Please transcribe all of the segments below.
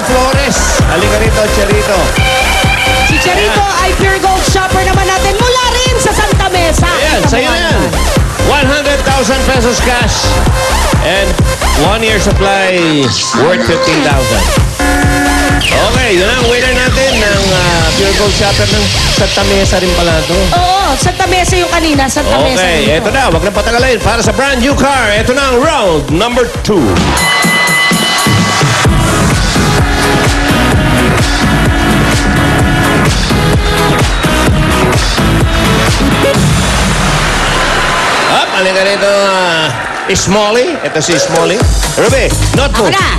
Flores. Halika rito, Charito. Si Charito ay Pure Gold shopper naman natin mula rin sa Santa Mesa. Ayan, sa'yo na yan. 100,000 pesos cash. And 1 year supply worth 15,000. Okay, yun ang winner natin ng Pure Gold shopper ng Santa Mesa rin pala ito. Oo, Santa Mesa yung kanina. Santa Mesa. Okay, eto na. Wag na patagalin. Para sa brand new car, eto na ang round number 2. Up, alin ka rito, Smolly. Ito si Smolly. Ruby, notebook. Ako na.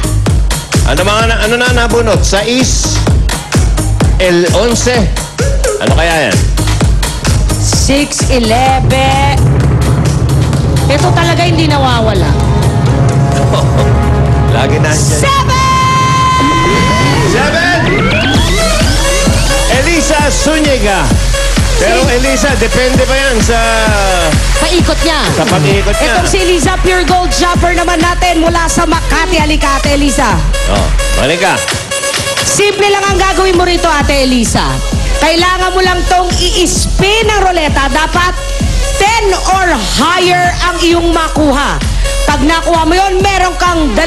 Ano na nabunot? 6, L11. Ano kaya yan? 6-11. Ito talaga hindi nawawala. Lagi na siya. 7! Elisa Zuniga. Pero Elisa, depende pa yan sa Paikot niya. pag-iikot niya. Itong si Elisa Pure Gold shopper naman natin mula sa Makati, Alicate, Elisa. Oh, balik ka. Simple lang ang gagawin mo rito, Ate Elisa. Kailangan mo lang tong i-spin ng roleta. Dapat 10 or higher ang iyong makuha. Pag nakuha mo yun, meron kang 2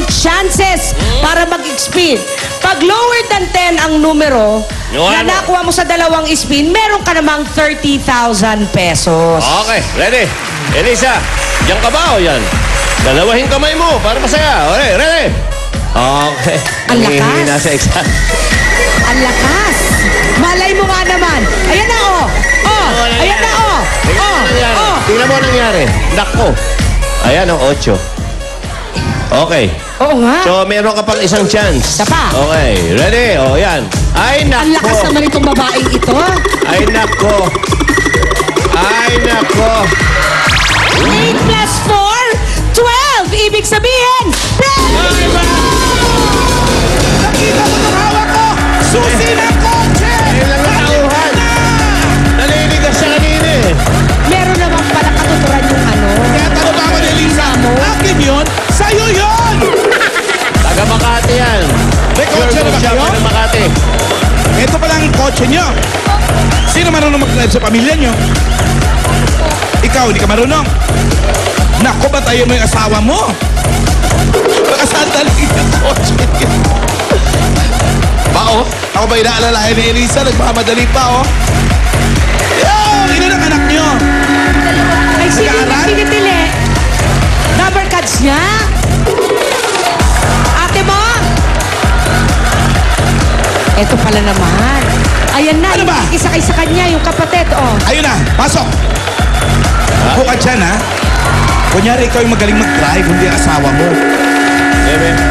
chances para mag-spin. Pag lower than 10 ang numero na nakuha mo sa 2 spin, meron ka namang 30,000 pesos. Okay, ready? Elisa, diyan ka ba o yan? Dalawahin kamay mo para masaya. Okay, ready? Okay. Ang lakas. Nanghihina sa exam. Ang lakas. Malay mo nga naman. Ayan na, oh. Oh, ayan na, oh. Oh, oh. Tingnan mo nangyari. Nako. Ayan ang 8. Okay. Oo nga. So, meron ka pang isang chance. Isa pa. Okay. Ready? O, yan. Ay, nako. Ang lakas naman itong babaeng ito. Ay, nako. Ay, nako. 8 plus 4, 12. Ibig sabihin, Nakita mo itong hawak ko! Susi ng kotse! Ayun lang ang tauhan. Naliligas siya kanina eh. meron naman pala katuturan yung ano. Kaya tanong ba ako ni Elisa? Akin yun? Sa'yo yun! Taga Makati yan. May kotse na ba kayo? Taga Makati. Ito pa lang yung kotse nyo. Sino marunong mag-drive sa pamilya nyo? Ikaw, hindi ka marunong. Naku, batayan mo yung asawa mo. Baka sandali yung kotse niya. Bao, ako ba inaalalahin ni Elisa? Nagmamadali pa, oh. Yo! Ilan ang anak nyo? Ay, Nag-aaral? sinitili. Number cards niya. Ate mo. Ito pala naman. Ayan na, Ano ba? Isakay sa kanya, yung kapatid, oh. Ayun na, pasok. Upo ka dyan, ha? Kunyari, ikaw yung magaling mag-drive, hindi ang asawa mo.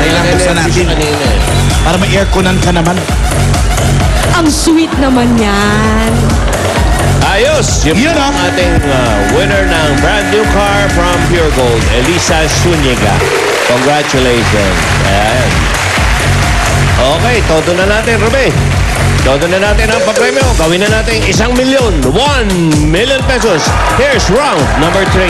Kailangan buksan natin. kanina eh. Para may airconan ka naman. Ang sweet naman yan. Ayos! Yun, ang ating winner ng brand new car from Pure Gold, Elisa Zuniga. Congratulations. Ayan. Okay, todo na natin, Ruby. Todo na natin ang papremyo. Gawin na natin 1 milyon. 1 million pesos. Here's round number 3.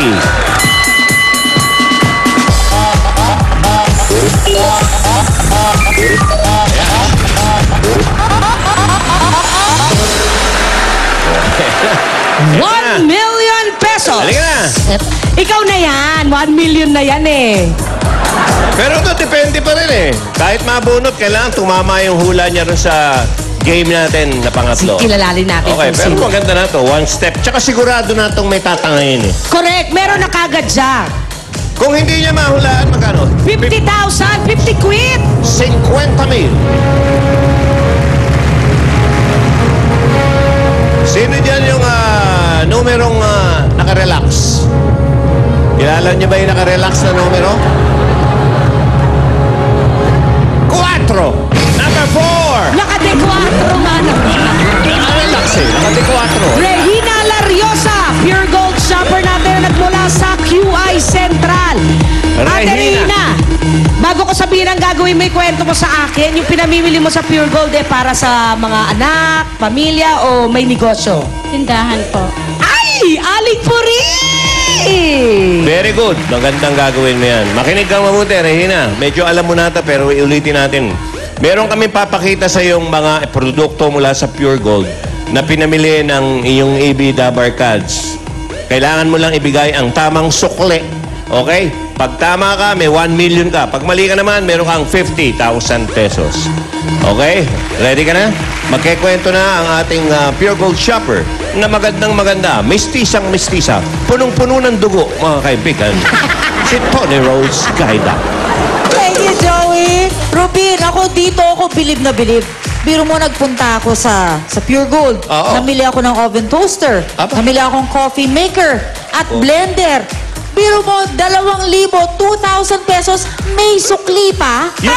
$1 million pesos. Halika na. Ikaw na yan. 1 million na yan eh. Pero ito, depende pa rin eh. Kahit mabunot, kailangan tumama yung hula niya rin sa game natin na pangatlo. Kilalali natin. Okay, kung pero sino. maganda na to. One step. Tsaka sigurado na itong may tatangayin eh. Correct. Meron na kagad siya. Kung hindi niya mahulaan, magkano? 50,000, 50 quid. 50,000. Sino dyan yung numerong nakarelax? Kilala niyo ba yung nakarelax na numero? 4! Number 4! Naka-de-4 nga naman. Nakarelax eh. Naka-4. Regina Lariosa, Pure Gold shopper natin na nagmula sa QI Central. Ate Regina. Regina, bago ko sabihin ang gagawin mo, ikwento mo sa akin, yung pinamimili mo sa Pure Gold eh para sa mga anak, pamilya o may negosyo? Tindahan po. Ay! Aling puri! Very good. Magandang gagawin mo yan. Makinig kang mabuti, Regina. Medyo alam mo na ito, pero iulitin natin. Meron kami papakita sa iyong mga produkto mula sa Pure Gold na pinamili ng iyong AB Dabar Cards. Kailangan mo lang ibigay ang tamang sukle. Okay? Pag tama ka, may 1 million ka. Pag mali ka naman, meron kang 50,000 pesos. Okay? Ready ka na? Magkikwento na ang ating Pure Gold shopper na magandang-maganda, mistisang-mistisa, punong-puno ng dugo, mga kaibigan. Si Tony Rose Gaida. Thank you, Joey. Rubin, ako dito ako bilib na bilib. Biro mo, nagpunta ako sa Pure Gold. Oo. Namili ako ng oven toaster. Aba. Namili akong coffee maker at blender. Biro mo, 2,000, 2,000 pesos, may sukli pa. Yung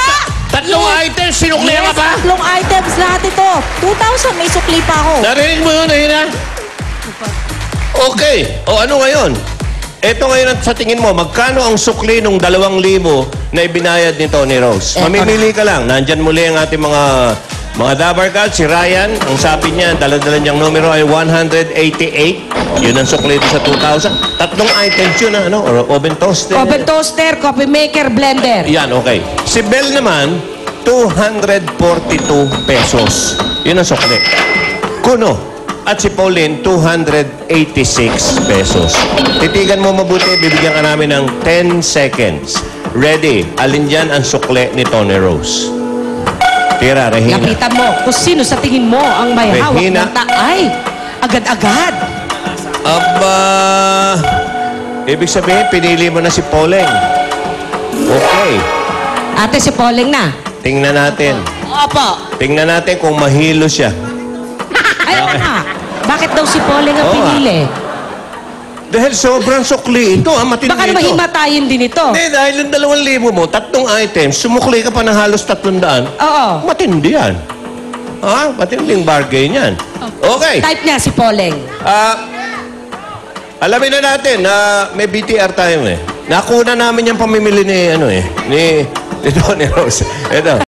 tatlong items, sinukli ka pa? Tatlong items lahat ito. 2,000, may sukli pa ako. Narinig mo yun, Hina? Okay. O ano ngayon? Ito ngayon sa tingin mo, magkano ang sukli nung 2,000 na ibinayad ni Tony Rose? Eto Mamimili ka lang. Nandyan muli ang ating mga Dabar Cards. Si Ryan, ang sabi niya, dala-dala niyang numero ay 188. Yun ang sukli sa 2,000. Tatlong items yun, ano? Or oven toaster. Oven toaster, coffee maker, blender. Yan, okay. Si Bell naman, 242 pesos. Yun ang sukli. Kuno. At si Pauline, 286 pesos. Titigan mo mabuti, bibigyan ka namin ng 10 seconds. Ready? Alin dyan ang sukle ni Tony Rose? Tira, Regina. Lapitan mo kung sino sa tingin mo ang may hawak Regina. ng Ay, agad-agad. Aba, ibig sabihin, pinili mo na si Pauline. Okay. Ate, si Pauling na. Tingnan natin. Opo. Tingnan natin kung mahilo siya. Ay, na. Bakit daw si Pauling ang Oo, pinili? Dahil sobrang sukli ito, matindi Baka naman ito. himatayin din ito. Hindi, dahil yung 2,000 mo, tatlong items, sumukli ka pa ng halos 300. Oo. Matindi yan. Ha? Matinding bargain yan. Okay. Type niya si Pauling. Alamin na natin na may BTR tayo eh. Nakuna namin yung pamimili ni Tony Rose. Ito.